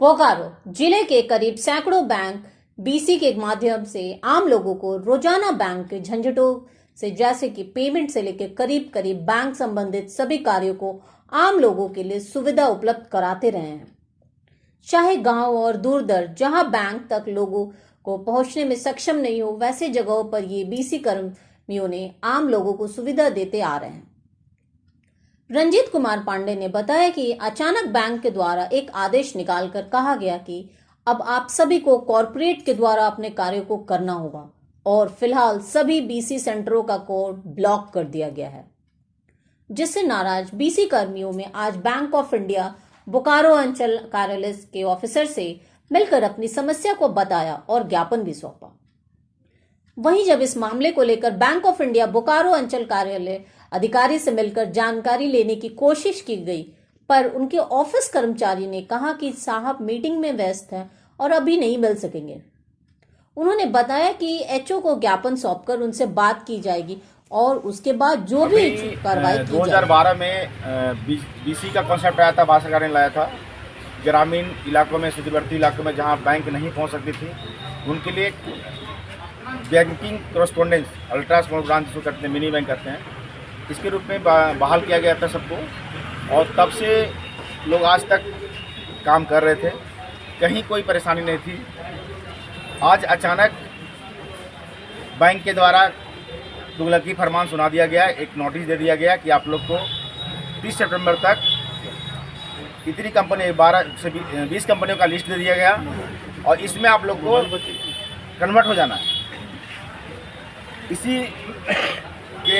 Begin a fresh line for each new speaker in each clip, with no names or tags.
बोकारो जिले के करीब सैकड़ों बैंक बीसी के माध्यम से आम लोगों को रोजाना बैंक के झंझटों से जैसे कि पेमेंट से लेकर करीब करीब बैंक संबंधित सभी कार्यों को आम लोगों के लिए सुविधा उपलब्ध कराते रहे हैं। चाहे गांव और दूर दराज जहां बैंक तक लोगों को पहुंचने में सक्षम नहीं हो, वैसे जगहों पर ये बीसी कर्मियों ने आम लोगों को सुविधा देते आ रहे हैं। रंजीत कुमार पांडे ने बताया कि अचानक बैंक के द्वारा एक आदेश निकालकर कहा गया कि अब आप सभी को कॉर्पोरेट के द्वारा अपने कार्यों को करना होगा और फिलहाल सभी बीसी सेंटरों का कोड ब्लॉक कर दिया गया है, जिससे नाराज बीसी कर्मियों में आज बैंक ऑफ इंडिया बोकारो अंचल कार्यालय के ऑफिसर से मिलकर अपनी समस्या को बताया और ज्ञापन भी सौंपा। वहीं जब इस मामले को लेकर बैंक ऑफ इंडिया बोकारो अंचल कार्यालय अधिकारी से मिलकर जानकारी लेने की कोशिश की गई, पर उनके ऑफिस कर्मचारी ने कहा कि साहब मीटिंग में व्यस्त हैं और अभी नहीं मिल सकेंगे। उन्होंने बताया कि एचओ को ज्ञापन सौंपकर उनसे बात की जाएगी और उसके बाद जो भी कार्रवाई की
2012 में बीसी का कॉन्सेप्ट आया था, भारत सरकार ने लाया था। ग्रामीण इलाकों में, सीमावर्ती इलाकों में जहां बैंक नहीं पहुंच सकती थी, उनके लिए banking correspondence ultra small branch जो करते हैं, मिनी बैंक करते हैं, इसके रूप में बहाल किया गया था सबको। और तब से लोग आज तक काम कर रहे थे, कहीं कोई परेशानी नहीं थी। आज अचानक बैंक के द्वारा तुगलकी फरमान सुना दिया गया, एक नोटिस दे दिया गया कि आप लोग को 30 सितंबर तक इतनी कंपनी 12 से 20 कंपनियों का लिस्ट दे दिया गया और इसमें आप लोग को कन्वर्ट हो जाना है। इसी के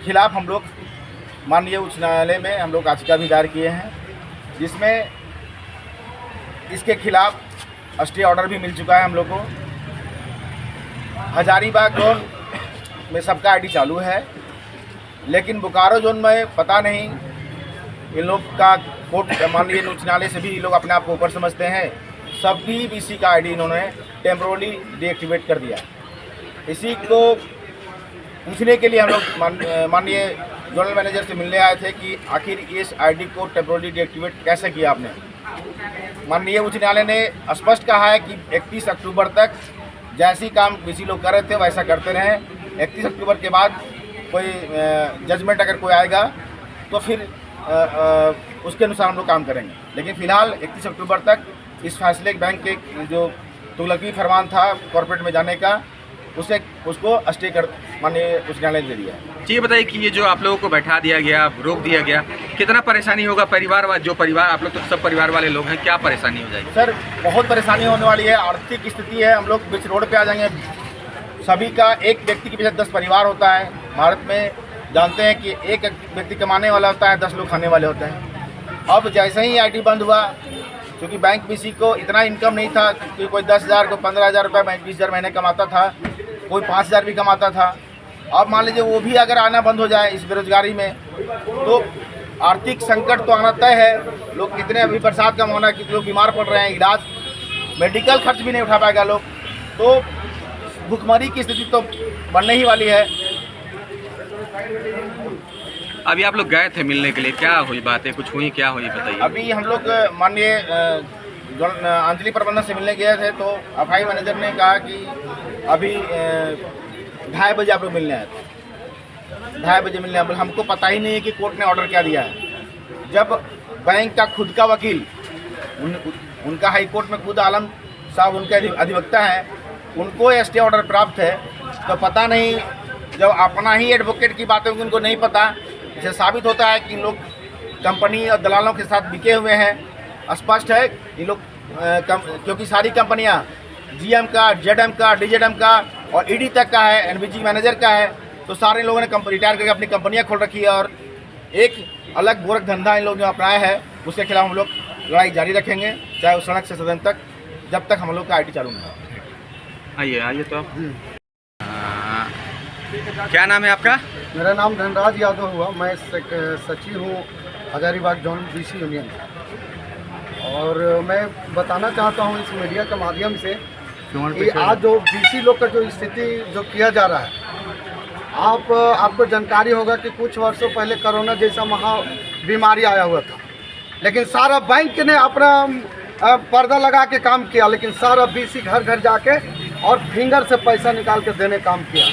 खिलाफ हम लोग माननीय उच्च न्यायालय में हम लोग याचिका भी दायर किए हैं, जिसमें इसके खिलाफ स्टे ऑर्डर भी मिल चुका है हम लोग को। हजारीबाग जोन में सबका आईडी चालू है, लेकिन बोकारो जोन में पता नहीं इन लोग का कोर्ट माननीय उच्च न्यायालय से भी लोग अपने आप को ऊपर समझते हैं, सभी बीसी का आईडी इन्होंने टेम्पोरली डीएक्टिवेट कर दिया। इसी को पूछने के लिए हम लोग माननीय जोनल मैनेजर से मिलने आए थे कि आखिर इस आईडी को टेम्पोरली डीएक्टिवेट कैसे किया आपने। माननीय उच्च न्यायालय ने स्पष्ट कहा है कि 31 अक्टूबर तक जैसी काम बीसी लोग कर रहे थे वैसा करते रहें। 31 अक्टूबर के बाद कोई जजमेंट अगर कोई आएगा तो फिर उसके अनुसार हम लोग काम करेंगे, लेकिन फिलहाल 31 अक्टूबर तक इस फैसले बैंक के जो तुगलकी फरमान था कॉर्पोरेट में जाने का, उसको स्टे कर माननीय उच्च न्यायालय ने दे दिया।
ये बताइए कि ये जो आप लोगों को बैठा दिया गया, रोक दिया गया, कितना परेशानी होगा परिवार जो परिवार आप लोग तो सब परिवार वाले लोग हैं, क्या परेशानी हो जाएगी?
सर बहुत परेशानी होने वाली है। आर्थिक स्थिति है, हम लोग बीच रोड पे आ जाएंगे। सभी का एक व्यक्ति के पीछे 10 परिवार होता है। भारत में जानते हैं कि एक व्यक्ति कमाने वाला होता है, 10 लोग खाने वाले होते हैं। अब जैसे ही आईडी बंद हुआ, क्योंकि बैंक बीसी को इतना इनकम नहीं था कि कोई 10,000 को 15,000 रुपये 20,000 महीने कमाता था, कोई 5,000 भी कमाता था। अब मान लीजिए वो भी अगर आना बंद हो जाए इस बेरोजगारी में, तो आर्थिक संकट तो आना तय है। लोग कितने अभी बरसात का महीना, कितने लोग बीमार पड़ रहे हैं, इलाज मेडिकल खर्च भी नहीं उठा पाएगा लोग, तो भुखमरी की स्थिति तो बनने ही वाली है।
अभी आप लोग गए थे मिलने के लिए, क्या हुई बातें, कुछ हुई, क्या हुई बताइए?
अभी हम लोग माननीय आंचलिक प्रबंधन से मिलने गए थे, तो एफआई मैनेजर ने कहा कि अभी 2:30 बजे आप लोग मिलने आए थे। 2:30 बजे मिलने आए, हमको पता ही नहीं है कि कोर्ट ने ऑर्डर क्या दिया है। जब बैंक का खुद का वकील, उनका हाई कोर्ट में खुद आलम साहब उनके अधिवक्ता हैं, उनको स्टे ऑर्डर प्राप्त है, तो पता नहीं, जब अपना ही एडवोकेट की बातें उनको नहीं पता, इसे साबित होता है कि लोग कंपनी और दलालों के साथ बिके हुए हैं। स्पष्ट है ये लोग क्योंकि सारी कंपनियां जीएम का, जेडएम का, डीजेडएम का और ईडी तक का है, एनबीजी मैनेजर का है, तो सारे लोगों ने रिटायर करके अपनी कंपनियां खोल रखी है और एक अलग गोरख धंधा इन लोग जो अपनाया है, उसके खिलाफ हम लोग लड़ाई जारी रखेंगे, चाहे उस सड़क से सदन तक, जब तक हम लोग का आईटी चालू नहीं हो।
आइए तो आप क्या नाम है आपका?
मेरा नाम धनराज यादव हुआ। मैं सचिव हूँ हजारीबाग जोन बीसी यूनियन। और मैं बताना चाहता हूँ इस मीडिया के माध्यम से कि आज जो बीसी लोग का जो स्थिति जो किया जा रहा है, आपको जानकारी होगा कि कुछ वर्षों पहले कोरोना जैसा महा बीमारी आया हुआ था। लेकिन सारा बैंक ने अपना पर्दा लगा के काम किया, लेकिन सारा बीसी घर घर जाके और फिंगर से पैसा निकाल के देने काम किया।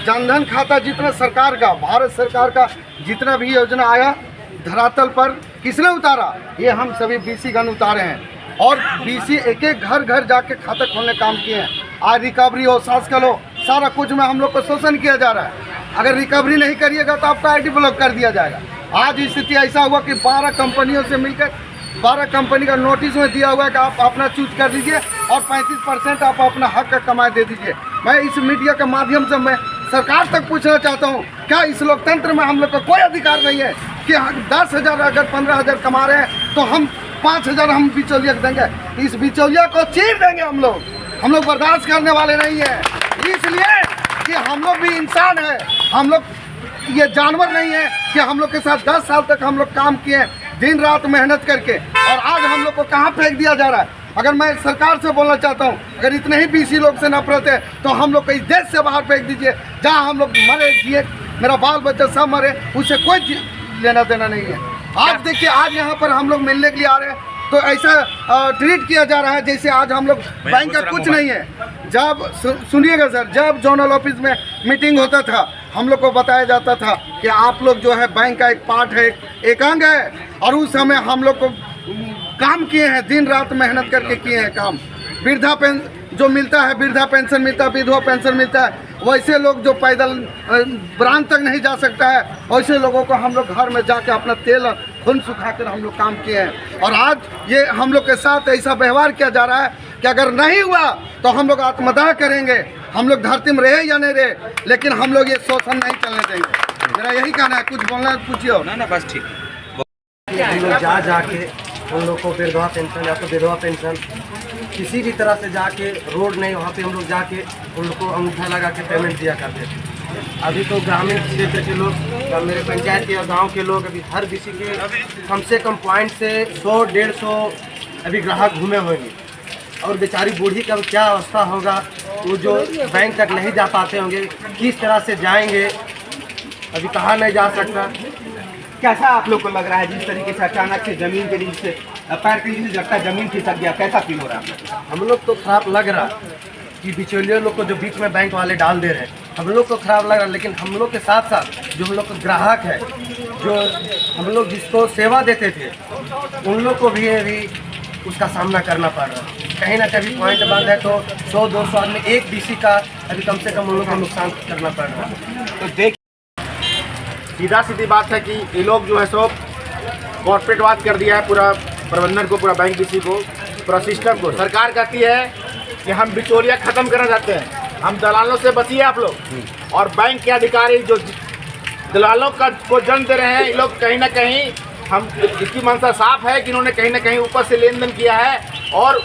जनधन खाता जितना सरकार का, भारत सरकार का जितना भी योजना आया धरातल पर किसने उतारा? ये हम सभी बीसी गण उतारे हैं। और बीसी एक एक घर घर जाके खाता खोलने काम किए हैं। आज रिकवरी हो, सांस का लो, सारा कुछ में हम लोग को शोषण किया जा रहा है। अगर रिकवरी नहीं करिएगा तो आपका आईडी ब्लॉक कर दिया जाएगा। आज स्थिति ऐसा हुआ कि 12 कंपनियों से मिलकर 12 कंपनी का नोटिस में दिया हुआ है कि आप अपना चूज कर दीजिए और 35% आप अपना हक का कमाई दे दीजिए। मैं इस मीडिया के माध्यम से मैं सरकार तक पूछना चाहता हूँ, क्या इस लोकतंत्र में हम लोग का कोई अधिकार नहीं है कि 10,000 अगर 15,000 कमा रहे हैं तो हम 5,000 हम बिचौलिया देंगे? इस बिचौलिया को चीर देंगे हम लोग बर्दाश्त करने वाले नहीं है। इसलिए कि हम लोग भी इंसान है, हम लोग ये जानवर नहीं है कि हम लोग के साथ 10 साल तक हम लोग काम किए दिन रात मेहनत करके, और आज हम लोग को कहाँ फेंक दिया जा रहा है। अगर मैं सरकार से बोलना चाहता हूँ, अगर इतने ही बीसी लोग से नफरत है तो हम लोग को इस देश से बाहर फेंक दीजिए। जहाँ हम लोग मरे जिए, मेरा बाल बच्चा सब मरे, उससे कोई लेना देना नहीं है। आज देखिए, आज यहाँ पर हम लोग मिलने के लिए आ रहे हैं तो ऐसा ट्रीट किया जा रहा है जैसे आज हम लोग बैंक का कुछ नहीं है। जब सुनिएगा सर, जब जोनल ऑफिस में मीटिंग होता था हम लोग को बताया जाता था कि आप लोग जो है बैंक का एक पार्ट है, एक अंग है, और उस समय हम लोग को काम किए हैं, दिन रात मेहनत करके किए हैं काम। वृद्धा पेंशन जो मिलता है, वृद्धा पेंशन मिलता है, विधवा पेंशन मिलता है, वैसे लोग जो पैदल ब्रांच तक नहीं जा सकता है, वैसे लोगों को हम लोग घर में जाके अपना तेल खून सुखाकर हम लोग काम किए हैं। और आज ये हम लोग के साथ ऐसा व्यवहार किया जा रहा है कि अगर नहीं हुआ तो हम लोग आत्मदाह करेंगे। हम लोग धरती में रहे या नहीं रहे, लेकिन हम लोग ये शोषण नहीं चलने देंगे। मेरा यही कहना है। कुछ बोलना है पूछिए।
ना बस ठीक।
हम लोग जाके उन लोग को विधवा पेंशन या तो विधवा पेंशन किसी भी तरह से जाके रोड नहीं, वहाँ पे हम लोग जाके उन लोग को अंगूठा लगा के पेमेंट दिया करते थे। अभी तो ग्रामीण क्षेत्र के लोग, मेरे पंचायत के और गाँव के लोग अभी हर किसी के कम से कम पॉइंट से 100-150 अभी ग्राहक घूमे होंगे। और बेचारी बूढ़ी का क्या अवस्था होगा, वो जो बैंक तक नहीं जा पाते होंगे, किस तरह से जाएंगे, अभी कहाँ नहीं जा सकता।
कैसा आप लोग को लग रहा है जिस तरीके से अचानक से जमीन के नीचे पैर के नीचे लगता है जमीन खिसक गया, कैसा फील हो रहा है?
हम लोग तो खराब लग रहा कि बिचौलिए लोग को जो बीच में बैंक वाले डाल दे रहे हैं, हम लोग को खराब लग रहा। लेकिन हम लोग के साथ साथ जो हम लोग का ग्राहक है, जो हम लोग जिसको सेवा देते थे, उन लोग को भी अभी उसका सामना करना पड़ रहा है। कहीं ना कहीं पॉइंट बंद है तो 100-200 आदमी एक बीसी का अभी कम से कम उन लोग को नुकसान करना पड़ रहा है।
तो देख, सीधा सीधी बात है कि ये लोग जो है सब कॉर्पोरेटवाद कर दिया है, पूरा प्रबंधन को, पूरा बैंक बीसी को, पूरा सिस्टम को। सरकार कहती है कि हम बिचौलिया खत्म करना चाहते हैं, हम दलालों से बचिए आप लोग। और बैंक के अधिकारी जो दलालों का को जन्म दे रहे हैं, ये लोग कहीं ना कहीं, हम इसकी मंशा साफ है कि इन्होंने कहीं ना कहीं ऊपर से लेन देन किया है और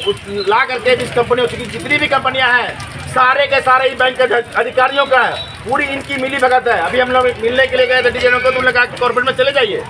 ला करके इस कंपनियों की जितनी भी कंपनियां हैं, सारे के सारे ही बैंक के अधिकारियों का है, पूरी इनकी मिली भगत है। अभी हम लोग मिलने के लिए गए थे डीजनों को, तो उन्होंने कहा कि कॉर्पोरेट में चले जाइए।